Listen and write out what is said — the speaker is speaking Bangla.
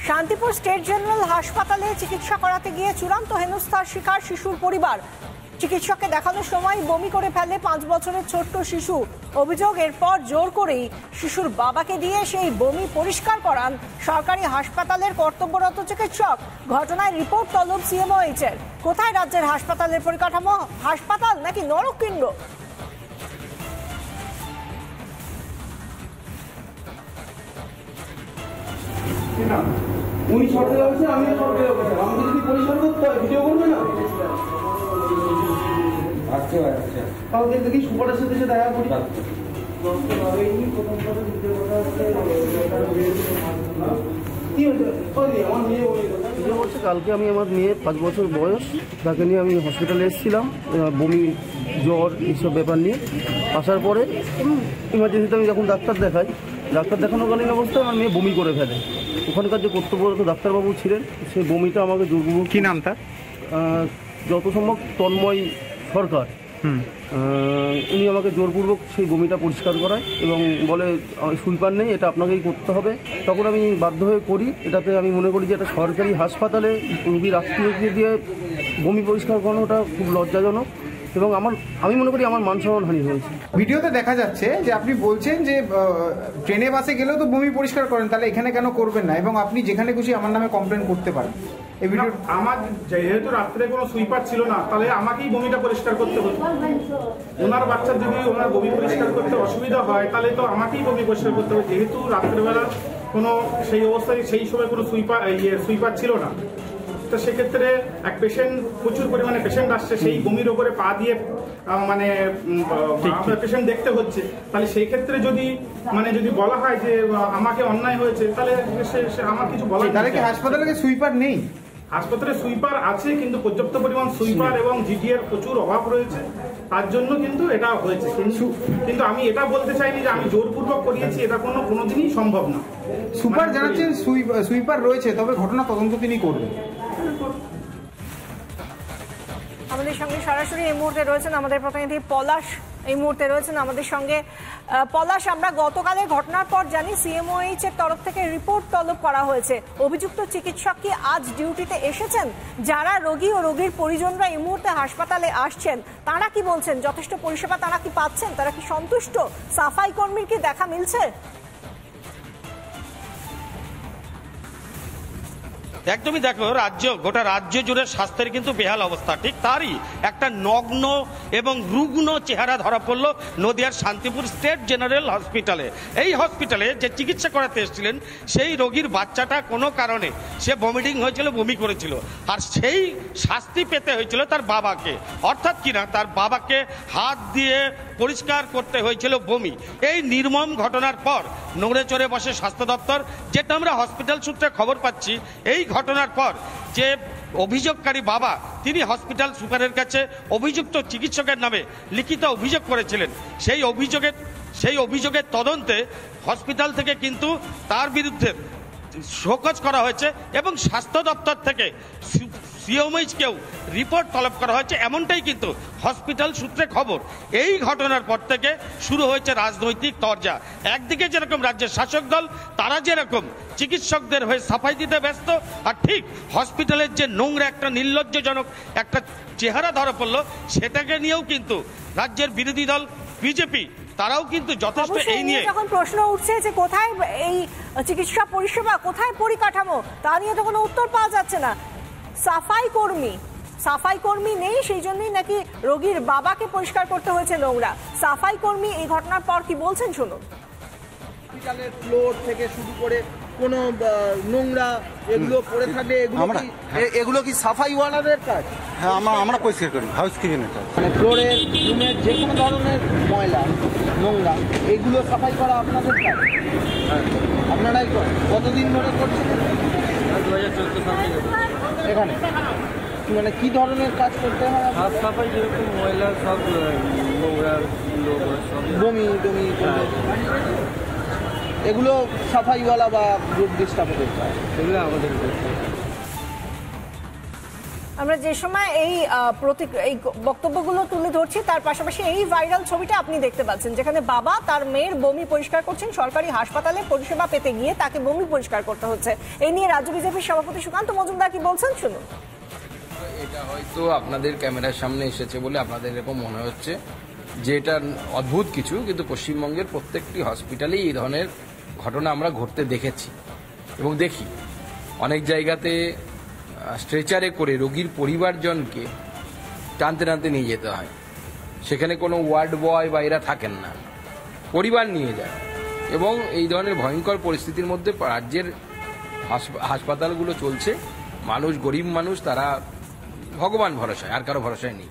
শান্তিপুর স্টেট জেনারেল হাসপাতালে চিকিৎসা করাতে গিয়ে চূড়ান্ত হেনস্থার শিকার শিশুর পরিবার। চিকিৎসককে দেখানোর সময় বমি করে ফেলে 5 বছরের ছোট্ট শিশু। অভিযোগ, এরপর জোর করেই শিশুর বাবাকে দিয়ে সেই বমি পরিষ্কার করান সরকারি হাসপাতালের কর্তব্যরত চিকিৎসক। ঘটনায় রিপোর্ট তলব সিএমওএইচ এর। কোথায় রাজ্যের হাসপাতালের পরিকাঠামো? হাসপাতাল নাকি নরককুণ্ড? উনি সরকারি অফিসার, আমি সরকারি অফিসার, আমাকে যদি পরিষ্কার করতে হয় ভিডিও করবে না। আচ্ছা আচ্ছা, তাহলে দেখি সুপারের সাথে দেখা করি। কালকে আমি আমার মেয়ে 5 বছর বয়স, তাকে নিয়ে আমি হসপিটালে এসেছিলাম বমি জ্বর এইসব ব্যাপার নিয়ে। আসার পরে ইমার্জেন্সিতে আমি যখন ডাক্তার দেখানোকালীন অবস্থায় আমার মেয়ে বমি করে ফেলে। ওখানকার যে কর্তব্যরত ডাক্তারবাবু ছিলেন, সেই বমিটা আমাকে জোরপূর্বক, কি নাম তার, যত সম্ভব তন্ময় সরকার, উনি আমাকে জোরপূর্বক সেই বমিটা পরিষ্কার করায় এবং বলে সুইপার নেই, এটা আপনাকেই করতে হবে। তখন আমি বাধ্য হয়ে করি। এটাতে আমি মনে করি যে এটা সরকারি হাসপাতালে রোগীর আত্মীয়কে দিয়ে বমি পরিষ্কার করানোটা খুব লজ্জাজনক এবং আমি মনে করি আমার মান সম্মানহানি হয়েছে। ভিডিওতে দেখা যাচ্ছে যে আপনি বলছেন যে ট্রেনে বাসে গেলেও তো বমি পরিষ্কার করেন, তাহলে এখানে কেন করবেন না, এবং আপনি যেখানে খুশি আমার নামে কমপ্লেন করতে পারেন। এই ভিডিও আমার যেহেতু রাত্রে কোনো সুইপার ছিল না, তাহলে আমাকেই বমিটা পরিষ্কার করতে হতো। ওনার বাচ্চার যদি ওনার বমি পরিষ্কার করতে অসুবিধা হয়, তাহলে তো আমাকেই বমি পরিষ্কার করতে হবে, যেহেতু রাত্রেবেলা কোনো সেই অবস্থায় সেই সময় কোনো সুইপার ছিল না। তো সেক্ষেত্রে এক পেশেন্ট, প্রচুর পরিমাণে পেশেন্ট আসছে, সেই বমির ওপরে পা দিয়ে মানে পেশেন্ট দেখতে হচ্ছে। তাহলে সেই ক্ষেত্রে যদি বলা হয় যে আমাকে অন্যায় হয়েছে, তাহলে আমার কিছু বলা, তাহলে কি হাসপাতালে সুইপার নেই? হাসপাতালে সুইপার আছে, কিন্তু পর্যাপ্ত পরিমাণ সুইপার এবং জিডিএর প্রচুর অভাব রয়েছে, তার জন্য কিন্তু এটা হয়েছে। কিন্তু আমি এটা বলতে চাইনি যে আমি জোরপূর্বক করিয়েছি, এটা কোনোদিনই সম্ভব না। সুপার জানাচ্ছেন সুইপার রয়েছে, তবে ঘটনা তদন্ত তিনি করবেন। আমাদের সঙ্গে সরাসরি এই মুহূর্তে রয়েছেন আমাদের প্রতিনিধি পলাশ, এই মুহূর্তে রয়েছেন আমাদের সঙ্গে। পলাশ, আমরা গতকালের ঘটনার পর জানি সিএমওএইচ এর তরফ থেকে রিপোর্ট তলব করা হয়েছে। অভিযুক্ত চিকিৎসক কি আজ ডিউটিতে এসেছেন? যারা রোগী ও রোগীর পরিজনরা এই মুহূর্তে হাসপাতালে আসছেন, তারা কি বলছেন? যথেষ্ট পরিষেবা তারা কি পাচ্ছেন? তারা কি সন্তুষ্ট? সাফাই কর্মীর কি দেখা মিলছে? একদমই, দেখো গোটা রাজ্য জুড়ে স্বাস্থ্যের কিন্তু বেহাল অবস্থা। ঠিক তারই একটা নগ্ন এবং রুগ্ন চেহারা ধরা পড়লো নদিয়ার শান্তিপুর স্টেট জেনারেল হসপিটালে। এই হসপিটালে যে চিকিৎসা করাতে এসেছিলেন, সেই রোগীর বাচ্চাটা কোনো কারণে সে ভমিটিং হয়েছিল, বমি করেছিল, আর সেই শাস্তি পেতে হয়েছিল তার বাবাকে। অর্থাৎ কিনা তার বাবাকে হাত দিয়ে পরিষ্কার করতে হয়েছিল বমি। এই নির্মম ঘটনার পর নড়ে চড়ে বসে স্বাস্থ্য দপ্তর। যেটা আমরা হসপিটাল সূত্রে খবর পাচ্ছি, এই ঘটনার পর যে অভিযোগকারী বাবা, তিনি হসপিটাল সুপারের কাছে অভিযুক্ত চিকিৎসকের নামে লিখিত অভিযোগ করেছিলেন। সেই অভিযোগের তদন্তে হসপিটাল থেকে কিন্তু তার বিরুদ্ধে শোকজ করা হয়েছে এবং স্বাস্থ্য দপ্তর থেকে সিএমএইচকেও রিপোর্ট তলব করা হয়েছে, এমনটাই কিন্তু হসপিটাল সূত্রে খবর। এই ঘটনার পর থেকে শুরু হয়েছে রাজনৈতিক তরজা। একদিকে যেরকম রাজ্যের শাসক দল, তারা যেরকম চিকিৎসকদের হয়ে সাফাই দিতে ব্যস্ত, আর ঠিক হসপিটালের যে নোংরা একটা নির্লজ্জজনক একটা চেহারা ধরা পড়লো, সেটাকে নিয়েও কিন্তু রাজ্যের বিরোধী দল বিজেপি তারাও কিন্তু যথেষ্ট এই নিয়ে যখন প্রশ্ন উঠছে যে কোথায় এই চিকিৎসা পরিষেবা, কোথায় পরিকাঠামো, তা নিয়ে তো কোনো উত্তর পাওয়া যাচ্ছে না। সাফাই কর্মী নেই, সেই জন্যই নাকি রোগীর বাবাকে পরিষ্কার করতে হয়েছে নোংরা। সাফাই কর্মী এই ঘটনার পর কি বলছেন শুনুন। হসপিটালের ফ্লোর থেকে শুরু করে কোনো নোংরা এগুলো পড়ে থাকে, এগুলো কি সাফাইওয়ালাদের কাজ? হ্যাঁ, আমরা পরিষ্কার করি, হাউস কিচেনের কাজ। মানে ফ্লোরের, রুমের যে কোনো ধরনের ময়লা নোংরা এগুলো সাফাই করা আপনাদের কাজ? আপনারাই করেন? কতদিন ধরে করছেন? 2014 সাল থেকে এখানে মানে কি ধরনের কাজ করতে হয়? হাত সাফাই, যেরকম ময়লা সব নোংরা বমি এগুলো সাফাইওয়ালা বা গ্রুপ ডিস্টার্বের কাজ, এগুলো আমাদের। আমরা যে সময় এই বক্তব্যগুলো তুলে ধরছি তার পাশাপাশি এই ভাইরাল ছবিটা আপনি দেখতে পাচ্ছেন, যেখানে বাবা তার মেয়ের বমি পরিষ্কার করছেন সরকারি হাসপাতালে পরিষেবা পেতে গিয়ে, তাকে বমি পরিষ্কার করতে হচ্ছে। এই নিয়ে রাজ্য বিজেপির সভাপতি সুকান্ত মজুমদার কি বলছেন শুনুন। এটা হয়তো আপনাদের ক্যামেরার সামনে এসেছে বলে আপনাদের এরকম মনে হচ্ছে যে এটা অদ্ভুত কিছু, কিন্তু পশ্চিমবঙ্গের প্রত্যেকটি হসপিটালেই এই ধরনের ঘটনা আমরা ঘটতে দেখেছি এবং দেখি। অনেক জায়গাতে স্ট্রেচারে করে রোগীর পরিবারজনকে টানতে টানতে নিয়ে যেতে হয়, সেখানে কোনো ওয়ার্ড বয় বা এরা থাকেন না, পরিবার নিয়ে যায়। এবং এই ধরনের ভয়ঙ্কর পরিস্থিতির মধ্যে রাজ্যের হাসপাতালগুলো চলছে। মানুষ, গরিব মানুষ, তারা ভগবান ভরসায়, আর কারো ভরসায় নেই।